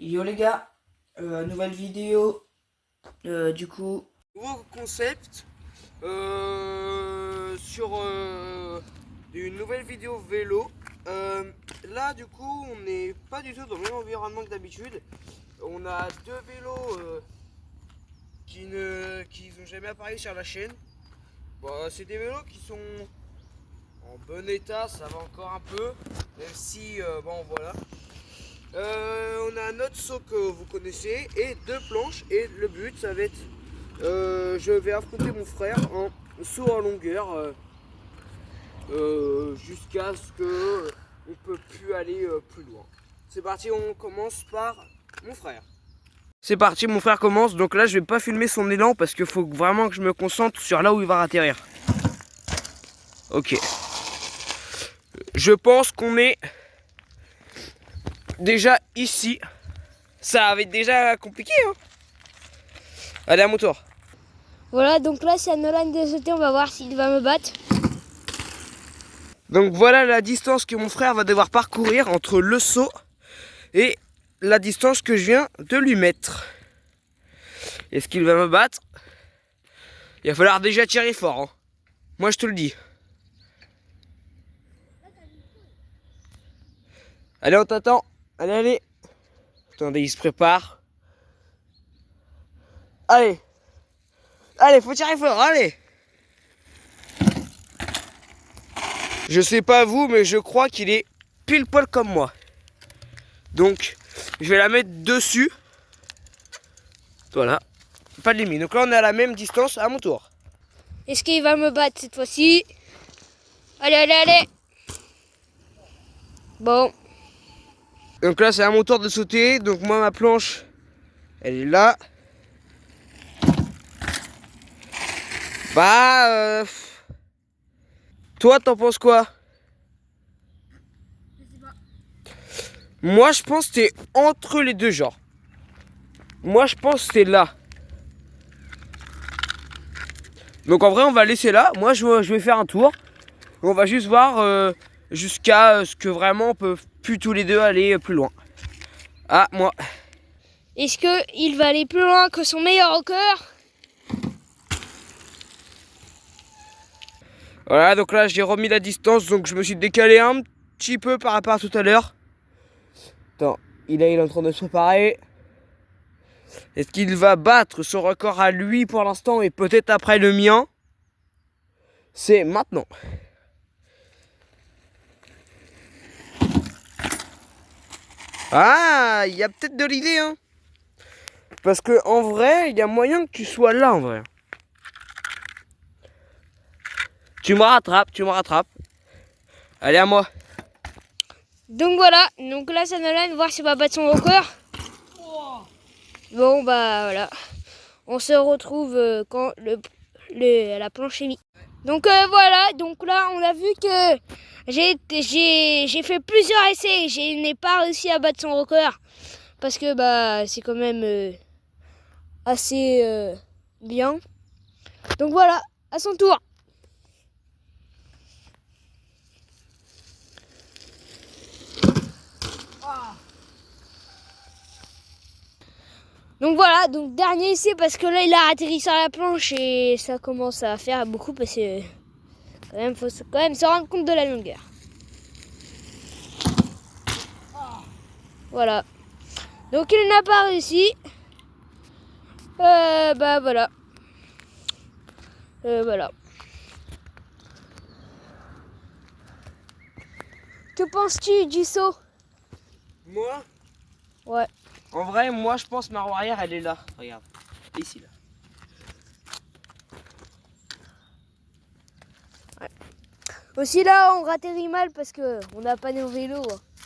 Yo les gars, nouvelle vidéo, du coup... Nouveau concept sur une nouvelle vidéo vélo. Là du coup on n'est pas du tout dans le même environnement que d'habitude. On a deux vélos qui n'ont jamais apparu sur la chaîne. Bon, c'est des vélos qui sont en bon état, ça va encore un peu, même si bon voilà. On a un autre saut que vous connaissez et deux planches, et le but ça va être je vais affronter mon frère en saut en longueur jusqu'à ce que on peut plus aller plus loin. C'est parti, on commence par mon frère. C'est parti, mon frère commence. Donc là je vais pas filmer son élan parce qu'il faut vraiment que je me concentre sur là où il va atterrir. Ok. Je pense qu'on est déjà ici. Ça va être déjà compliqué hein. Allez, à mon tour. Voilà, donc là c'est à Nolan de sauter, on va voir s'il va me battre. Donc voilà la distance que mon frère va devoir parcourir entre le saut et la distance que je viens de lui mettre. Est-ce qu'il va me battre? Il va falloir déjà tirer fort hein. Moi je te le dis. Allez, on t'attend. Allez, allez. Attendez, il se prépare. Allez. Allez, faut tirer fort, allez. Je sais pas vous, mais je crois qu'il est pile poil comme moi. Donc, je vais la mettre dessus. Voilà. Pas de limite. Donc là, on est à la même distance. À mon tour. Est-ce qu'il va me battre cette fois-ci? Allez, allez, allez. Bon. Donc là, c'est à mon tour de sauter. Donc moi, ma planche, elle est là. Bah, toi, t'en penses quoi? Je sais pas. Moi, je pense que t'es entre les deux genres. Moi, je pense que t'es là. Donc en vrai, on va laisser là. Moi, je vais faire un tour. On va juste voir jusqu'à ce que vraiment on peut plus tous les deux aller plus loin. Ah, moi. Est-ce qu'il va aller plus loin que son meilleur record? Voilà, donc là, j'ai remis la distance. Donc je me suis décalé un petit peu par rapport à tout à l'heure. Attends, il est en train de se préparer. Est-ce qu'il va battre son record à lui pour l'instant et peut-être après le mien? C'est maintenant. Ah, il y a peut-être de l'idée, hein. Parce que en vrai, il y a moyen que tu sois là, en vrai. Tu me rattrapes, tu me rattrapes. Allez, à moi. Donc voilà, donc là c'est à Nolan, voir s'il va battre son record. Bon bah voilà. On se retrouve quand la planche est mise. Donc voilà, donc là on a vu que j'ai fait plusieurs essais et je n'ai pas réussi à battre son record. Parce que bah c'est quand même assez bien. Donc voilà, à son tour. Donc voilà, donc dernier essai parce que là il a atterri sur la planche et ça commence à faire beaucoup parce que faut quand même se rendre compte de la longueur. Voilà. Donc il n'a pas réussi. Bah voilà. Voilà. Que penses-tu du saut? Moi? Ouais. En vrai, moi, je pense que ma roue arrière, elle est là. Regarde. Ici, là. Aussi là on atterrit mal parce que on n'a pas nos vélos.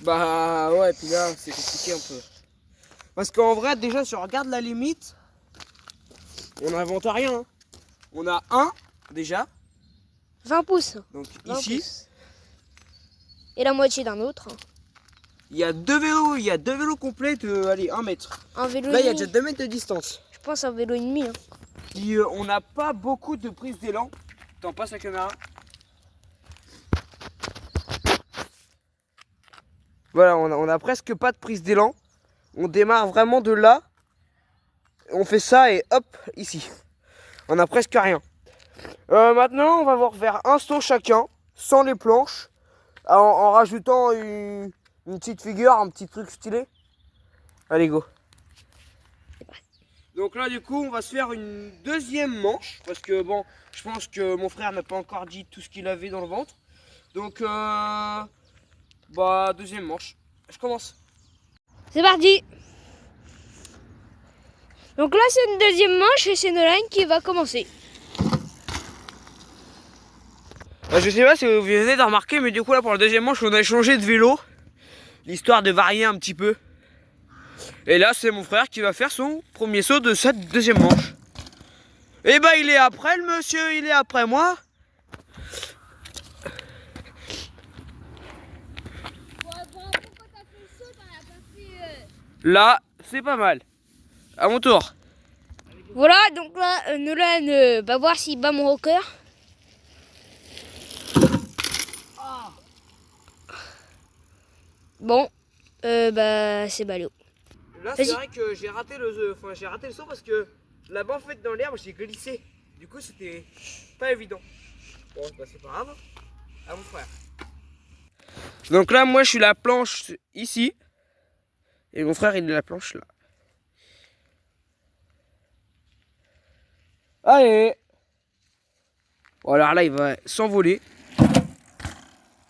Bah, ouais, puis là, c'est compliqué un peu. Parce qu'en vrai, déjà, si on regarde la limite, on n'invente rien. Hein. On a un, déjà. 20 pouces. Donc, 20 ici. pouces. Et la moitié d'un autre. Il y a deux vélos complets de, allez, 1 mètre. Un vélo Là, il y a et demi. déjà 2 mètres de distance. Je pense un vélo et demi. Hein. Puis, on n'a pas beaucoup de prise d'élan. T'en passes la caméra. Voilà, on a presque pas de prise d'élan. On démarre vraiment de là. On fait ça et hop, ici. On a presque rien. Maintenant, on va voir faire un saut chacun, sans les planches, en rajoutant une petite figure, un petit truc stylé. Allez, go. Donc là, du coup, on va se faire une deuxième manche. Parce que, bon, je pense que mon frère n'a pas encore dit tout ce qu'il avait dans le ventre. Donc, bah, deuxième manche. Je commence. C'est parti. Donc là, c'est une deuxième manche et c'est Nolan qui va commencer. Je sais pas si vous venez de remarquer, mais du coup, là, pour la deuxième manche, on a changé de vélo. L'histoire de varier un petit peu. Et là, c'est mon frère qui va faire son premier saut de cette deuxième manche. Et bah, il est après, le monsieur, il est après moi. Là, c'est pas mal. À mon tour. Voilà, donc là, Nolan va voir s'il bat mon record. Bon, bah c'est ballot. Là, c'est vrai que j'ai raté le saut parce que là-bas, en fait, dans l'herbe, j'ai glissé. Du coup, c'était pas évident. Bon, bah, c'est pas grave. À mon frère. Donc là, moi, je suis la planche ici. Et mon frère, il est la planche là. Allez. Bon, alors là, il va s'envoler.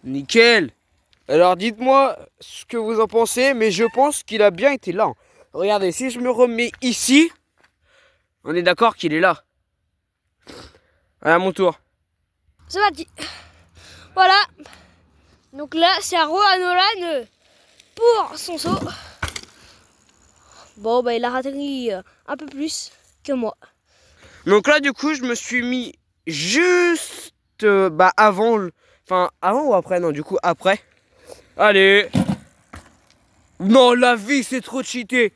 Nickel. Alors, dites-moi ce que vous en pensez, mais je pense qu'il a bien été là. Regardez, si je me remets ici, on est d'accord qu'il est là. Allez, à mon tour. C'est parti. Voilà. Donc là, c'est à Nolan pour son saut. Bon, bah il a atterri un peu plus que moi. Donc là, du coup, je me suis mis juste avant. Enfin, avant ou après? Non, du coup, après. Allez. Non, la vie, c'est trop cheaté.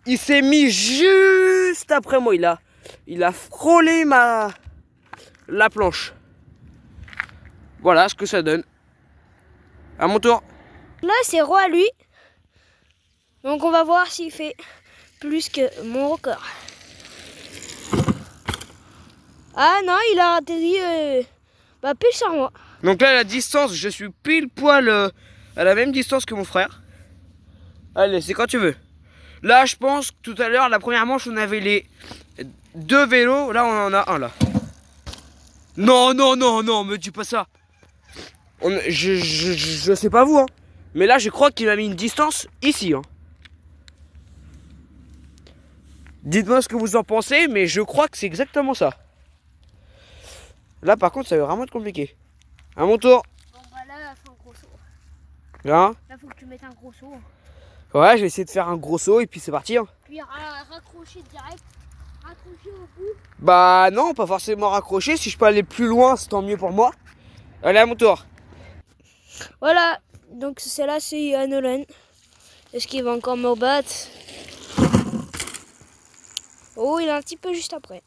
Il s'est mis juste après moi. Il a frôlé la planche. Voilà ce que ça donne. À mon tour. Là, c'est Roi à lui. Donc on va voir s'il fait plus que mon record. Ah non, il a atterri pile sur moi. Donc là, la distance, je suis pile poil à la même distance que mon frère. Allez, c'est quand tu veux. Là, je pense que tout à l'heure, la première manche, on avait les deux vélos. Là, on en a un là. Non, non, non, non, me dis pas ça. Je sais pas vous, hein. Mais là, je crois qu'il a mis une distance ici, hein. Dites-moi ce que vous en pensez, mais je crois que c'est exactement ça. Là, par contre, ça va vraiment être compliqué. À mon tour. Bon, bah là, faut un gros saut. Là, Là, faut que tu mettes un gros saut. ouais, je vais essayer de faire un gros saut et puis c'est parti, hein. Puis raccrocher direct. Raccrocher au bout. Bah non, pas forcément raccrocher. Si je peux aller plus loin, c'est tant mieux pour moi. Allez, à mon tour. Voilà. Donc celle-là, c'est Nolan. Est-ce qu'il va encore me battre? Oh, il est un petit peu juste après.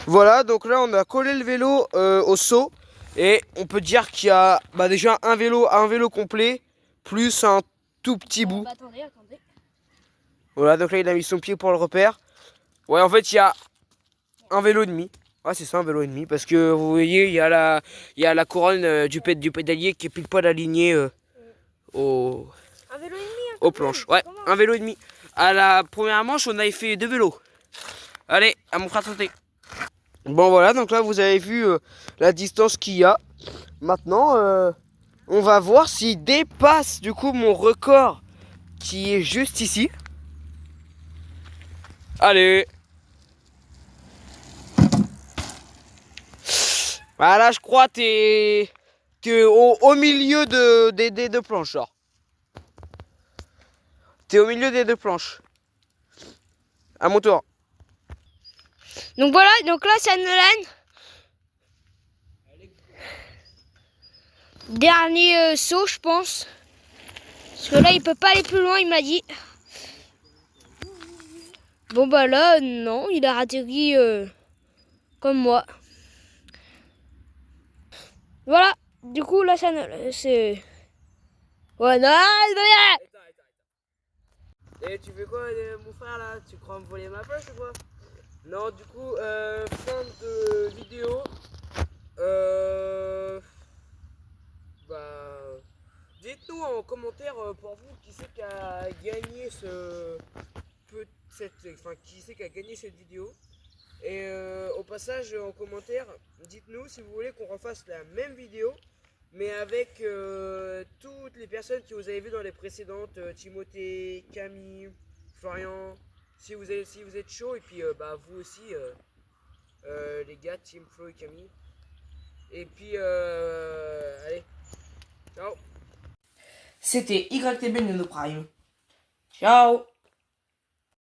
Voilà, donc là, on a collé le vélo au seau. Et on peut dire qu'il y a déjà un vélo complet, plus un tout petit bout. Bah, attendez. Voilà, donc là, il a mis son pied pour le repère. Ouais, en fait, il y a un vélo et demi. Ah, c'est ça, un vélo et demi. Parce que vous voyez, il y a la couronne du pédalier qui est pile poil alignée aux planches. Ouais, un vélo et demi. À la première manche, on avait fait deux vélos. Allez, à mon frère tenter. Bon, voilà, donc là, vous avez vu la distance qu'il y a. Maintenant, on va voir s'il dépasse du coup mon record qui est juste ici. Allez. Voilà, je crois que t'es au milieu des deux planches, genre. T'es au milieu des deux planches. À mon tour. Donc voilà, donc là, c'est Nolan. Dernier saut, je pense. Parce que là, il peut pas aller plus loin, il m'a dit. Bon, bah là, non, il a atterri comme moi. Voilà, du coup, là, ça c'est... Ouais, non, Et Et tu fais quoi, mon frère là? Tu crois me voler ma place ou quoi? Non, du coup, fin de vidéo. Bah, dites-nous en commentaire pour vous qui c'est qui a gagné qui c'est qui a gagné cette vidéo. Et au passage, en commentaire, dites-nous si vous voulez qu'on refasse la même vidéo, mais avec toutes les personnes que vous avez vues dans les précédentes, Timothée, Camille, Florian, si vous êtes chaud, et puis bah, vous aussi, les gars, Tim, Flo et Camille. Et puis, allez, ciao. C'était YTB Nano Prime. Ciao.